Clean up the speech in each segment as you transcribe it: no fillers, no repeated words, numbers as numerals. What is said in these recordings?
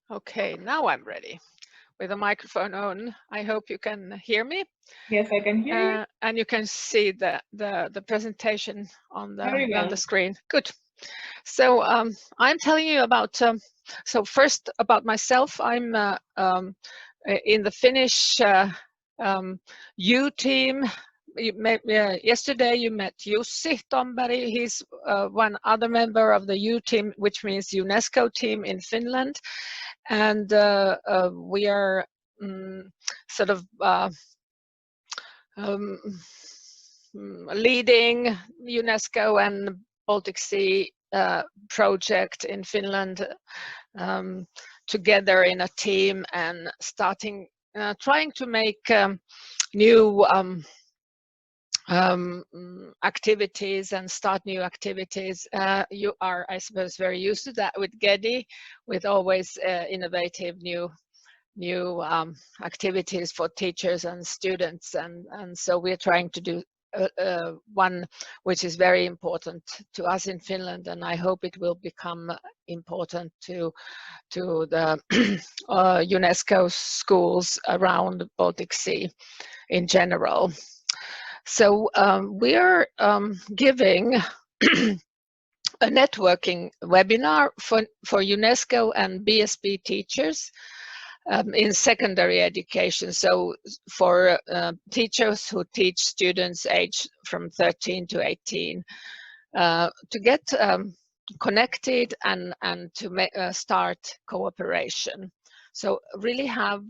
Okay, now I'm ready with the microphone on. I hope you can hear me. Yes, I can hear you. And you can see the presentation on Very well. the screen. Good. So I'm telling you about, so first about myself. I'm in the Finnish U team. Yesterday you met Jussi Tomberg. He's one other member of the U team, which means UNESCO team in Finland. And we are sort of leading UNESCO and Baltic Sea project in Finland together in a team, and starting trying to make new activities and start new activities. You are, I suppose, very used to that with GEDI, with always innovative new activities for teachers and students, and so we're trying to do one which is very important to us in Finland, and I hope it will become important to the UNESCO schools around the Baltic Sea in general. So we are giving a networking webinar for UNESCO and BSP teachers in secondary education. So for teachers who teach students aged from 13 to 18, to get connected and to start cooperation. So really have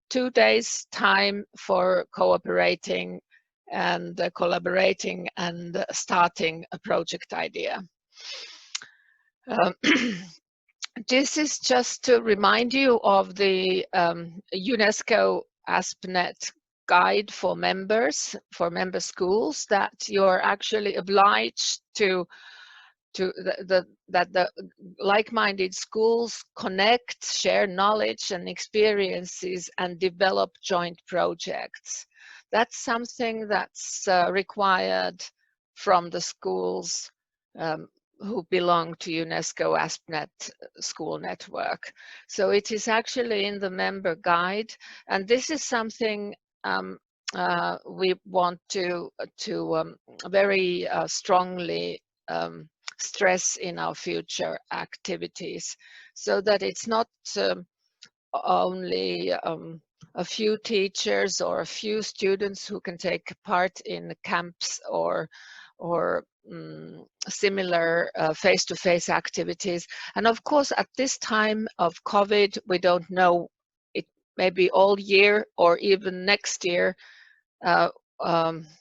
2 days time for cooperating and collaborating and starting a project idea. This is just to remind you of the UNESCO ASP.NET guide for member schools, that you're actually obliged to that the like-minded schools connect, share knowledge and experiences, and develop joint projects. That's something that's required from the schools who belong to UNESCO ASP.NET school network. So it is actually in the member guide, and this is something we want to very strongly stress in our future activities, so that it's not only a few teachers or a few students who can take part in camps or similar face-to-face activities. And of course, at this time of COVID, we don't know, it may be all year or even next year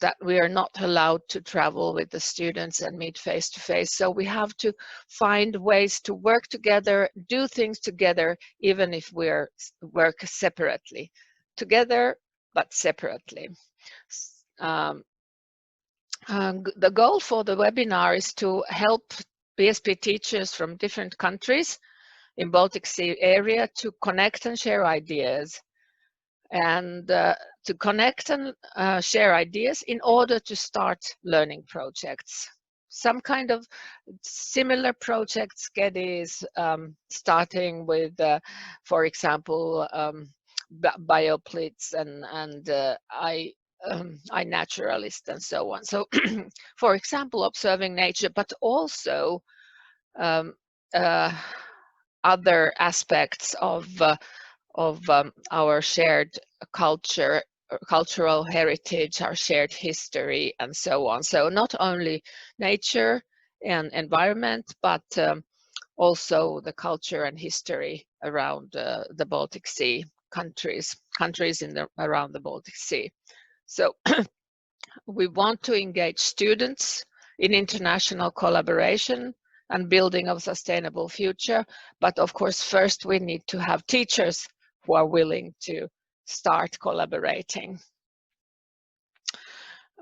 that we are not allowed to travel with the students and meet face-to-face. So we have to find ways to work together, do things together, even if we work separately. Together, but separately. The goal for the webinar is to help BSP teachers from different countries in Baltic Sea area to connect and share ideas, and to connect and share ideas in order to start learning projects. Some kind of similar projects. GEDI is starting with, for example, bioplits and iNaturalist and so on. So, for example, observing nature, but also other aspects of our shared culture, cultural heritage, our shared history, and so on. So not only nature and environment, but also the culture and history around the Baltic Sea countries around the Baltic Sea. So we want to engage students in international collaboration and building of a sustainable future. But of course, first we need to have teachers who are willing to start collaborating.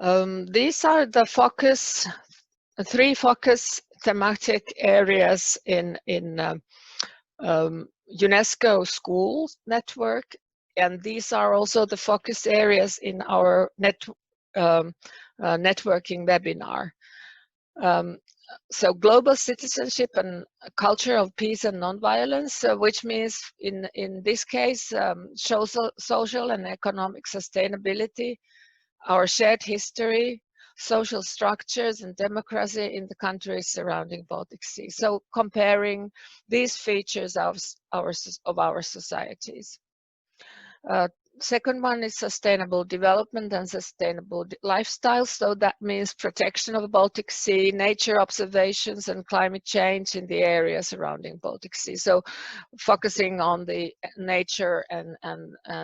These are the three focus thematic areas in UNESCO schools network, and these are also the focus areas in our networking webinar. so global citizenship and culture of peace and nonviolence, which means in this case social and economic sustainability, our shared history, social structures and democracy in the countries surrounding Baltic Sea. So comparing these features of our societies. Second one is sustainable development and sustainable lifestyle. So that means protection of the Baltic Sea, nature observations and climate change in the area surrounding Baltic Sea. So focusing on the nature and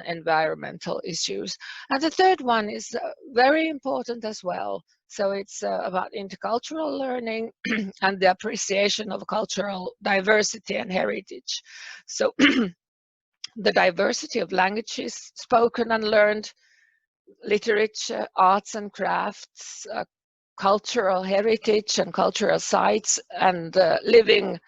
environmental issues. And the third one is very important as well. So it's about intercultural learning and the appreciation of cultural diversity and heritage. So the diversity of languages spoken and learned, literature, arts and crafts, cultural heritage and cultural sites, and living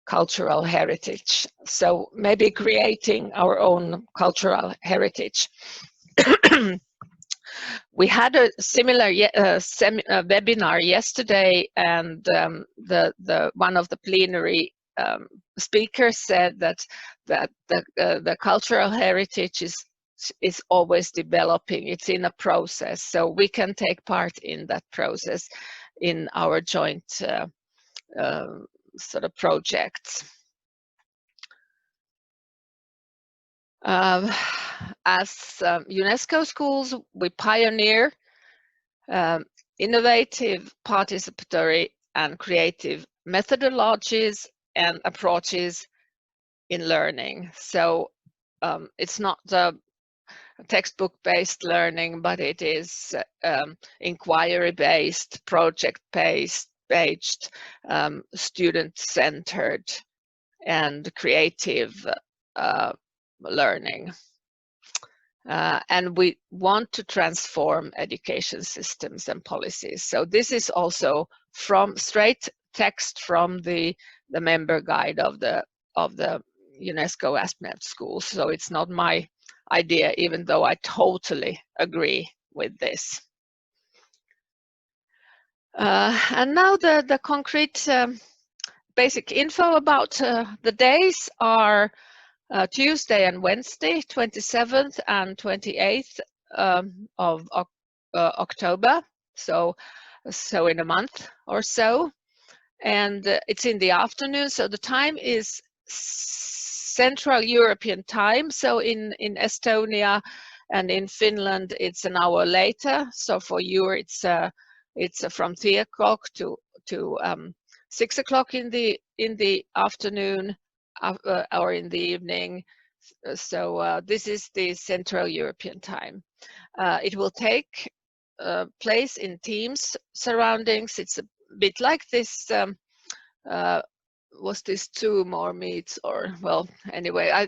cultural heritage. So maybe creating our own cultural heritage. We had a similar webinar yesterday, and the one of the plenary speakers said that the cultural heritage is always developing. It's in a process, so we can take part in that process in our joint sort of projects. As UNESCO schools, we pioneer innovative, participatory and creative methodologies and approaches in learning. So it's not the textbook-based learning, but it is inquiry-based, project-based, student-centered and creative learning. And we want to transform education systems and policies. So this is also from straight text from the member guide of the UNESCO ASPNet schools. So it's not my idea, even though I totally agree with this. And now the concrete basic info about the days are Tuesday and Wednesday, 27th and 28th of October, so in a month or so, and it's in the afternoon. So the time is Central European time. So in Estonia and in Finland, it's an hour later. So for you, it's from 3 o'clock to 6 o'clock in the afternoon. Or in the evening. So this is the Central European time. It will take place in Teams surroundings. It's a bit like this, was this Zoom or Meets, or, well, anyway,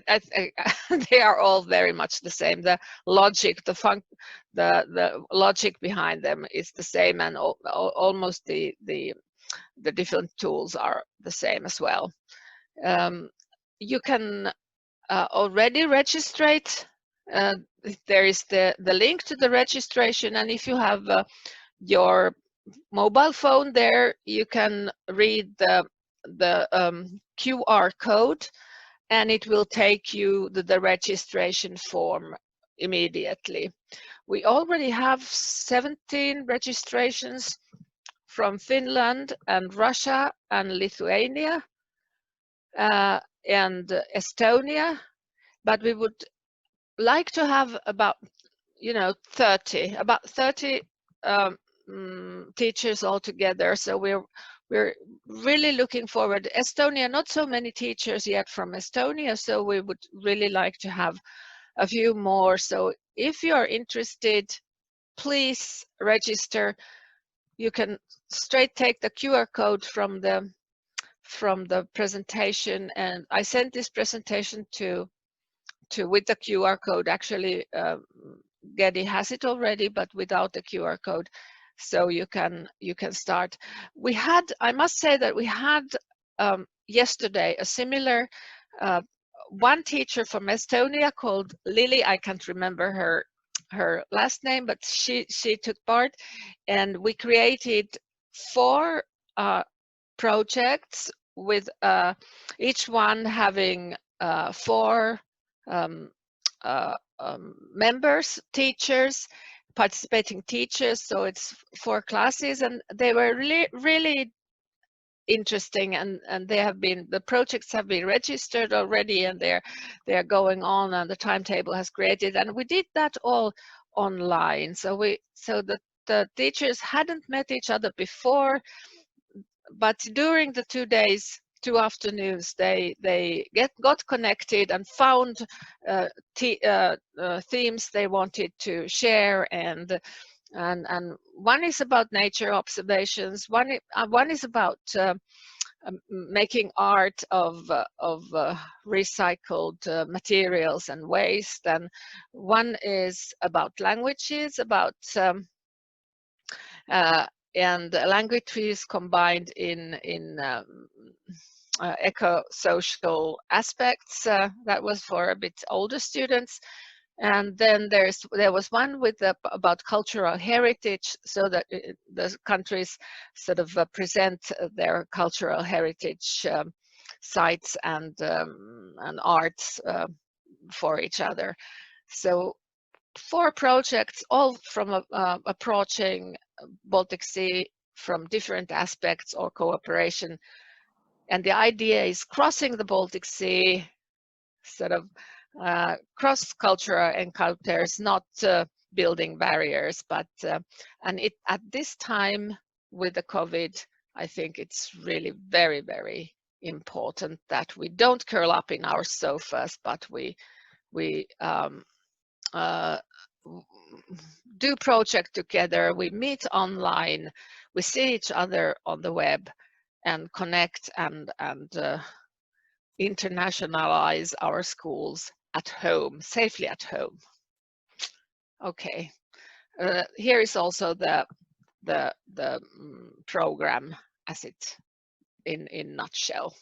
they are all very much the same. The logic, the logic behind them is the same, and almost the different tools are the same as well. You can already register. There is the link to the registration, and if you have your mobile phone there, you can read the QR code, and it will take you the registration form immediately. We already have 17 registrations from Finland and Russia and Lithuania and Estonia, but we would like to have about 30 teachers altogether. So we're really looking forward. Estonia, not so many teachers yet from Estonia, so we would really like to have a few more. So if you're interested, please register. You can straight take the QR code from the presentation, and I sent this presentation to with the QR code. Actually, Gedi has it already, but without the QR code, so you can start. I must say that we had yesterday a similar one teacher from Estonia called Lily. I can't remember her last name, but she took part, and we created 4 projects with each one having 4 members, teachers, participating teachers. So it's 4 classes, and they were really interesting, and the projects have been registered already, and they're going on, and the timetable has created, and we did that all online. So the teachers hadn't met each other before, but during the 2 days, 2 afternoons, they got connected and found themes they wanted to share, and one is about nature observations, one is about making art of recycled materials and waste, and one is about languages, about and languages combined in eco-social aspects. That was for a bit older students. And then there was one with about cultural heritage, so that the countries sort of present their cultural heritage sites and arts for each other. So 4 projects, all from approaching Baltic Sea from different aspects or cooperation. And the idea is crossing the Baltic Sea, sort of cross-cultural encounters, not building barriers, but and at this time with the COVID, I think it's really very, very important that we don't curl up in our sofas, but we do project together, we meet online, we see each other on the web, and connect and internationalize our schools at home, safely at home. Okay, here is also the program as it in nutshell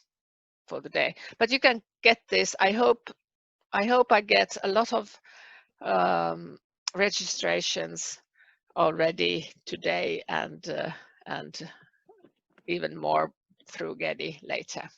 for the day. But you can get this. I hope I get a lot of registrations already today, and even more through Gedi later.